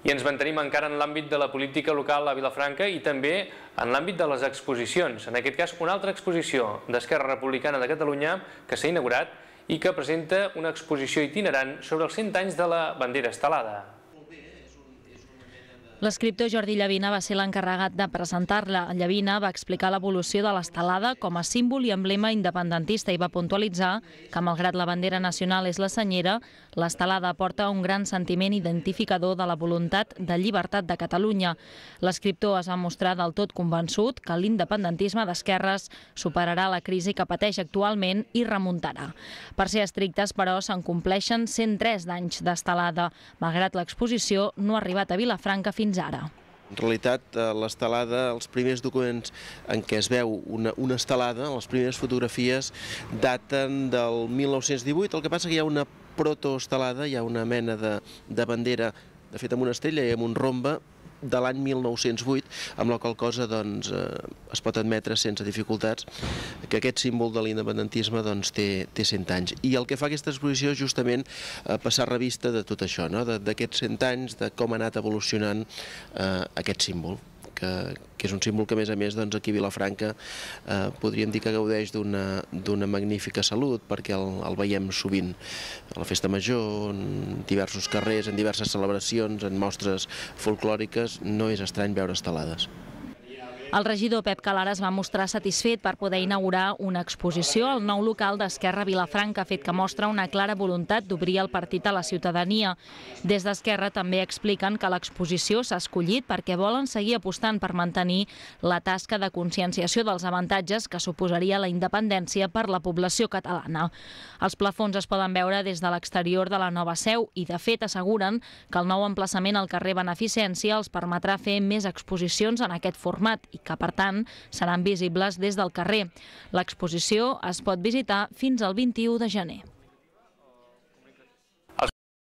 I ens mantenim encara en l'àmbit de la política local a Vilafranca i també en l'àmbit de les exposicions. En aquest cas, una altra exposició d'Esquerra Republicana de Catalunya que s'ha inaugurat i que presenta una exposició itinerant sobre els 100 anys de la bandera estelada. L'escriptor Jordi Llavina va ser l'encarregat de presentar-la. Llavina va explicar l'evolució de l'estelada com a símbol i emblema independentista i va puntualitzar que, malgrat la bandera nacional és la senyera, l'estelada porta un gran sentiment identificador de la voluntat de llibertat de Catalunya. L'escriptor es va mostrar del tot convençut que l'independentisme d'esquerres superarà la crisi que pateix actualment i remuntarà. Per ser estrictes, però, se'n compleixen 103 d'anys d'estelada. Malgrat l'exposició, no ha arribat a Vilafranca fins ara. En realitat, l'estelada, els primers documents en què es veu una estelada, les primeres fotografies, daten del 1918. El que passa que hi ha una protoestelada, hi ha una mena de bandera, de fet amb una estrella i amb un rombe, de l'any 1908, amb la qual cosa es pot admetre sense dificultats que aquest símbol de l'independentisme té 100 anys. I el que fa aquesta exposició és justament passar revista de tot això, d'aquests 100 anys, de com ha anat evolucionant aquest símbol, que és un símbol que, a més, aquí a Vilafranca podríem dir que gaudeix d'una magnífica salut, perquè el veiem sovint a la Festa Major, en diversos carrers, en diverses celebracions, en mostres folclòriques. No és estrany veure estelades. El regidor Pep Calara es va mostrar satisfet per poder inaugurar una exposició al nou local d'Esquerra Vilafranca, fet que mostra una clara voluntat d'obrir el partit a la ciutadania. Des d'Esquerra també expliquen que l'exposició s'ha escollit perquè volen seguir apostant per mantenir la tasca de conscienciació dels avantatges que suposaria la independència per la població catalana. Els plafons es poden veure des de l'exterior de la nova seu i, de fet, asseguren que el nou emplaçament al carrer Beneficència els permetrà fer més exposicions en aquest format i que, per tant, seran visibles des del carrer. L'exposició es pot visitar fins al 21 de gener.